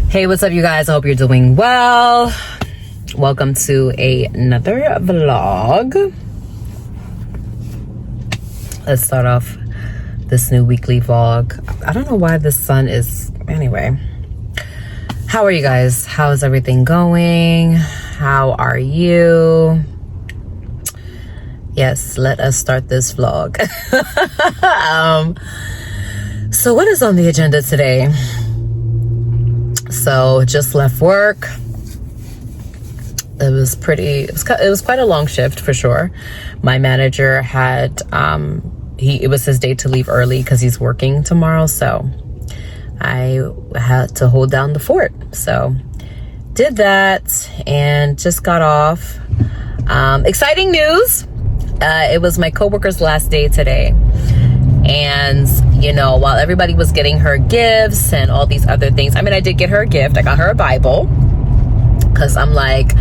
Hey, what's up, you guys? I hope you're doing well. Welcome to another vlog. Let's start off this new weekly vlog. I don't know why the sun is... Anyway. How are you guys? How is everything going? How are you? Yes, let us start this vlog. So what is on the agenda today? So just left work. It was quite a long shift for sure. My manager had it was his day to leave early because he's working tomorrow, so I had to hold down the fort. So did that and just got off. Exciting news. It was my coworker's last day today. And, you know, while everybody was getting her gifts and all these other things, I mean, I did get her a gift. I got her a Bible because I'm like,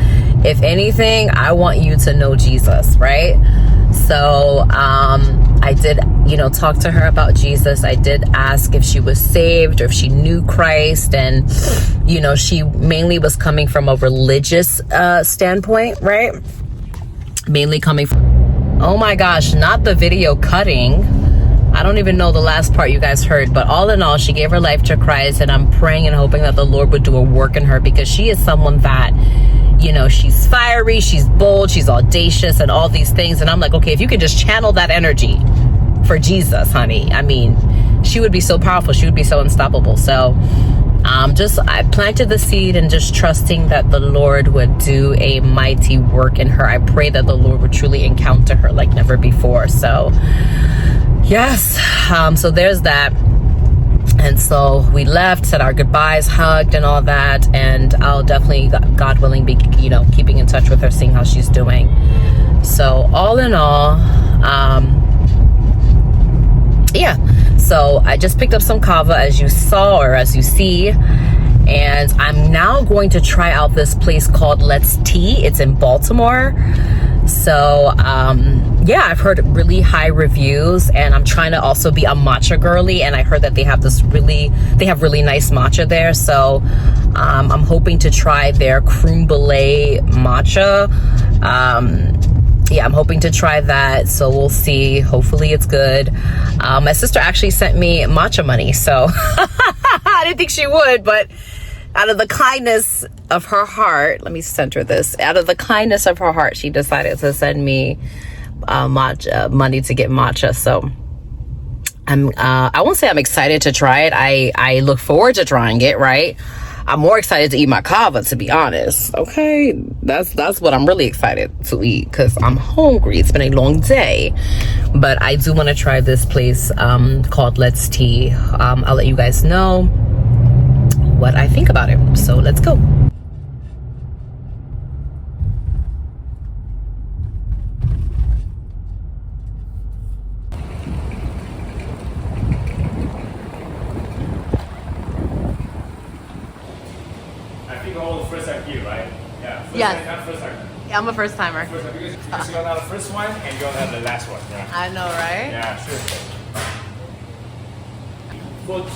if anything, I want you to know Jesus, right? So I did, you know, talk to her about Jesus. I did ask if she was saved or if she knew Christ. And, you know, she mainly was coming from a religious standpoint, right? Mainly coming from, oh my gosh, not the video cutting. I don't even know the last part you guys heard, but all in all, she gave her life to Christ, and I'm praying and hoping that the Lord would do a work in her, because she is someone that, you know, she's fiery, she's bold, she's audacious, and all these things. And I'm like, okay, if you could just channel that energy for Jesus, honey, I mean, she would be so powerful. She would be so unstoppable. So I planted the seed and just trusting that the Lord would do a mighty work in her. I pray that the Lord would truly encounter her like never before. So yes, so there's that. And so we left, said our goodbyes, hugged and all that, and I'll definitely, God willing, be, you know, keeping in touch with her, seeing how she's doing. So all in all, yeah, so I just picked up some kava, as you saw, or as you see, and I'm now going to try out this place called Let's Tea. It's in Baltimore. So yeah, I've heard really high reviews, and I'm trying to also be a matcha girly, and I heard that they have really nice matcha there. So I'm hoping to try their creme brulee matcha. Yeah, I'm hoping to try that, so we'll see. Hopefully it's good. My sister actually sent me matcha money, so I didn't think she would, but out of the kindness of her heart, let me center this. Out of the kindness of her heart, she decided to send me matcha money to get matcha. So I won't say I'm excited to try it. I look forward to trying it, right? I'm more excited to eat my kava, to be honest. Okay, that's what I'm really excited to eat, because I'm hungry. It's been a long day, but I do want to try this place called Let's Tea. I'll let you guys know what I think about it. So let's go. First time here, right? Yeah. First time. Yeah, I'm a first timer. Because you're not the first one and you're not the last one. Yeah. I know, right? Yeah, sure. For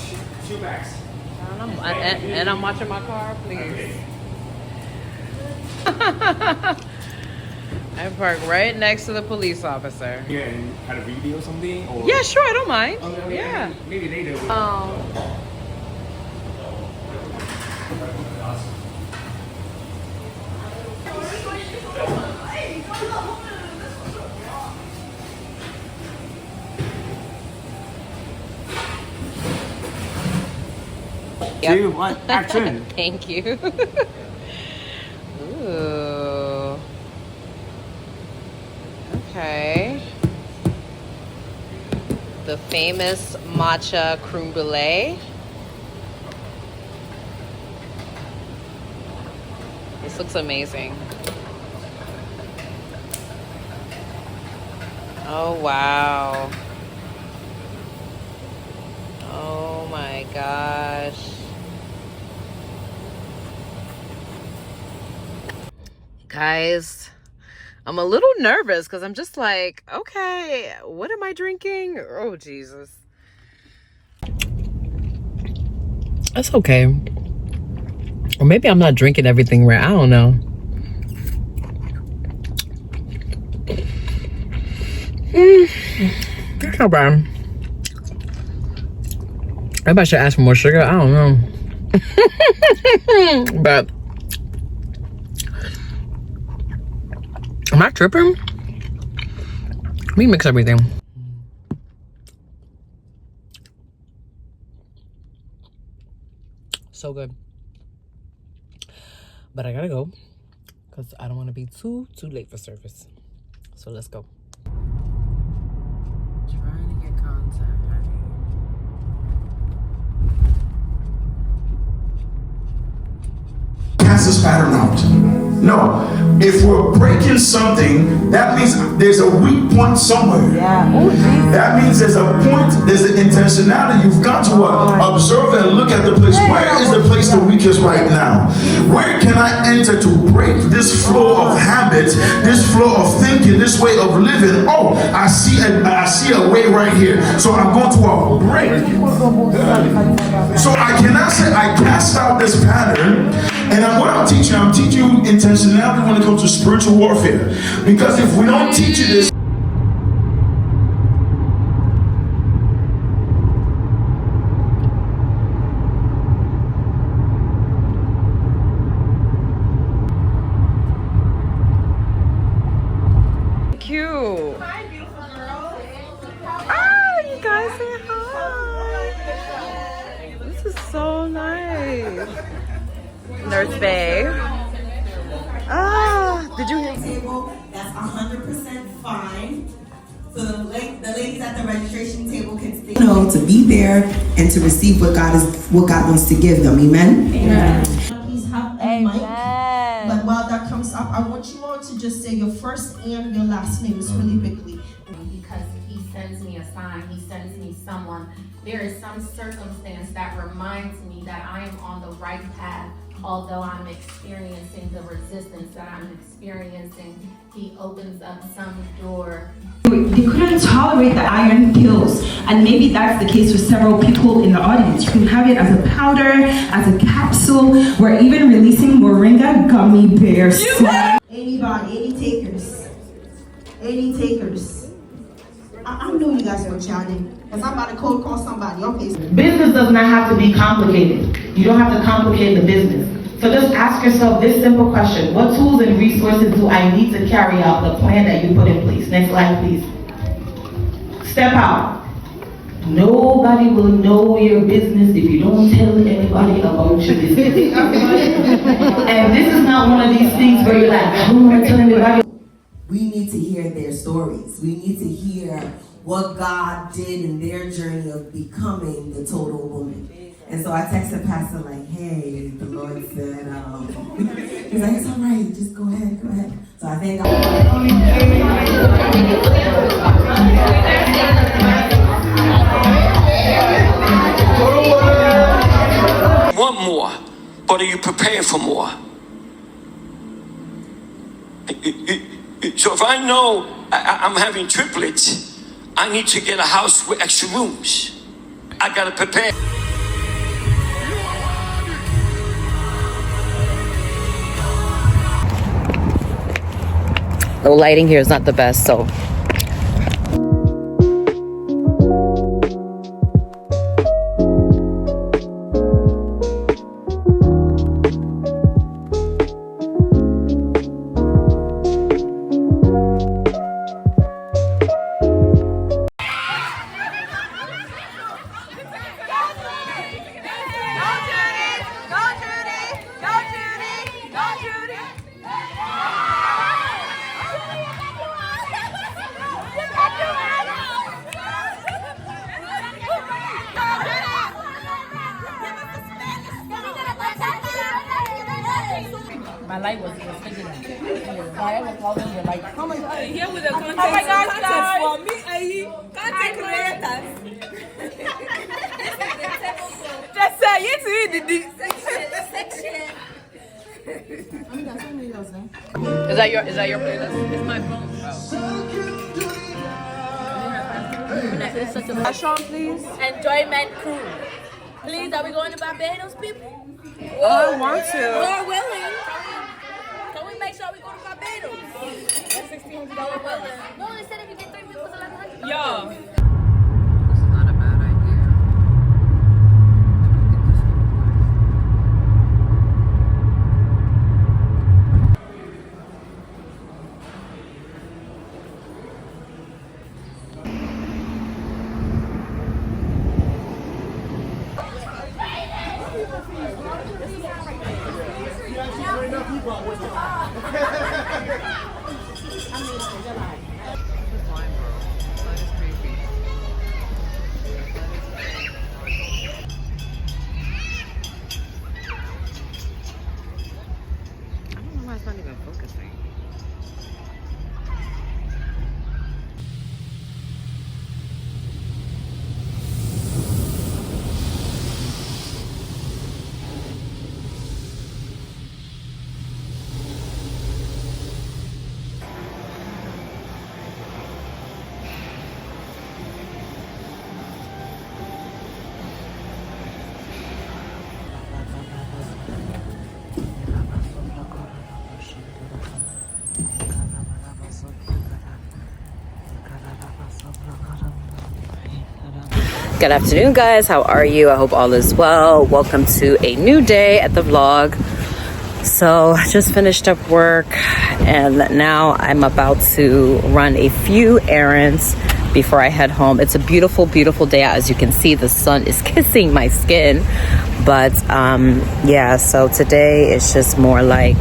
two bags. And I'm watching my car, please. Okay. I park right next to the police officer. Yeah, and had a video or something? Or... Yeah, sure, I don't mind. Okay. Yeah. Maybe later. Yep. 2, 1, action. Thank you. Ooh. Okay. The famous matcha creme brulee. This looks amazing. Oh, wow. Oh my gosh. Guys, I'm a little nervous because I'm just like, okay, what am I drinking? Oh, Jesus. That's okay. Or maybe I'm not drinking everything right. I don't know. That's not bad. Maybe I should ask for more sugar. I don't know. But am I tripping? Let me mix everything. So good. But I gotta go because I don't want to be too late for service. So let's go. Trying to get contact. Cast this pattern out. No, if we're breaking something, that means there's a weak point somewhere. Yeah. That means there's a point, there's an intentionality. You've got to observe and look at the place. Where is the place the weakest right now? Where can I enter to break this flow of habits, this flow of thinking, this way of living? Oh, I see a way right here. So I'm going to a break. So I cannot say I cast out this pattern. And what I'm teaching you intentionality when it comes to spiritual warfare. Because if we don't teach you this, Cute. Hi, beautiful girl. Ah, you guys say hi. This is so nice. Nurse Bay. Ah, did you hear? Table, that's 100% fine. So the ladies at the registration table can stay. To be there and to receive what God wants to give them. Amen. Amen. Please have a mic. But while that comes up, I want you all to just say your first and your last names really quickly. Because he sends me a sign, he sends me someone. There is some circumstance that reminds me that I am on the right path. Although I'm experiencing the resistance that I'm experiencing, he opens up some door. They couldn't tolerate the iron pills, and maybe that's the case for several people in the audience. You can have it as a powder, as a capsule. We're even releasing moringa gummy bears. Anybody, any takers? Any takers? I know you guys were chatting, because I'm about to cold call somebody. Okay. Business does not have to be complicated. You don't have to complicate the business. So just ask yourself this simple question. What tools and resources do I need to carry out the plan that you put in place? Next slide, please. Step out. Nobody will know your business if you don't tell anybody about your business. And this is not one of these things where you're like, I don't want to tell anybody. We need to hear their stories. We need to hear what God did in their journey of becoming the total woman. And so I texted Pastor like, hey, the Lord said, he's like, it's all right, just go ahead. So I think Want more, but are you prepared for more? So if I know I'm having triplets, I need to get a house with extra rooms. I gotta prepare. The lighting here is not the best, so My light was figuring out. I was calling you like, oh my god, here with the content. Oh my god, content for me, content creators. Just say it to me, Didi. Section. Is that your playlist? It's my phone. It's such a fashion, please. Enjoyment crew. Please, are we going to Barbados, people? I want to. Lord willing. Can we make sure we go to Barbados? That's $1,600 willing. No, they said if you get 3 weeks, it's $1,100. Yo. It's not a bad idea. It's not even focusing. Good afternoon, guys. How are you? I hope all is well. Welcome to a new day at the vlog. So just finished up work and now I'm about to run a few errands before I head home. It's a beautiful, beautiful day out. As you can see, the sun is kissing my skin. But yeah, so today it's just more like,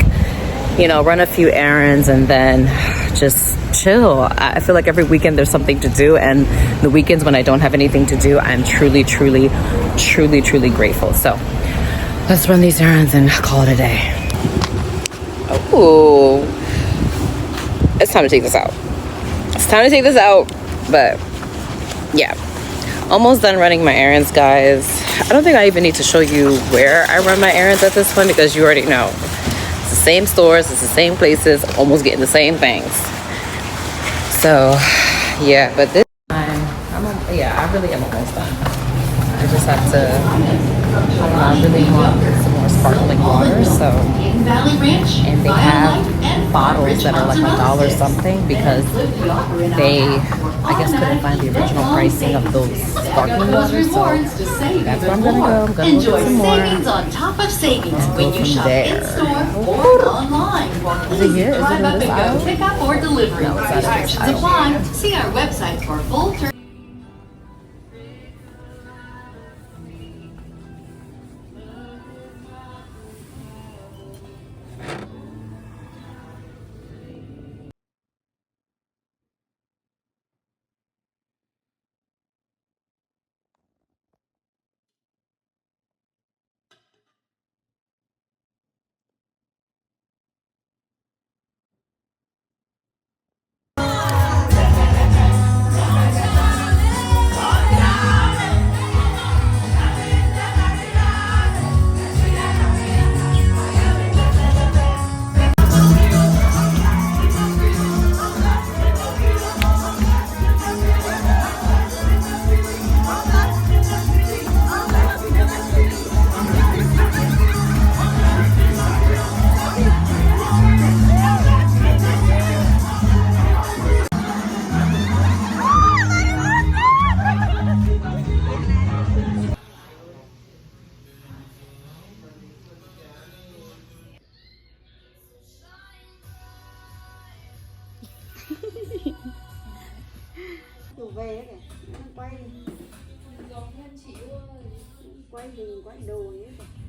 you know, run a few errands and then just chill. I feel like every weekend there's something to do, and the weekends when I don't have anything to do, I'm truly, truly, truly, truly grateful. So let's run these errands and call it a day. Oh, it's time to take this out. It's time to take this out. But yeah, almost done running my errands, guys. I don't think I even need to show you where I run my errands at this point because you already know. It's the same stores, it's the same places, almost getting the same things. So yeah, but this time I really am almost done. I just have to I really want some more sparkling water, so and they have bottles that are like $1 something because they I guess couldn't find the original pricing of those sparkling waters, so that's where I'm gonna go. I'm gonna Enjoy get some more savings on top of savings when you from shop there. in store or online. Is it here? Is it Drive in up this and aisle? go pick up or delivery. No, it's not in this Restrictions aisle. apply. See our website for full terms. về kìa, nó quay đừng quay đồ ấy.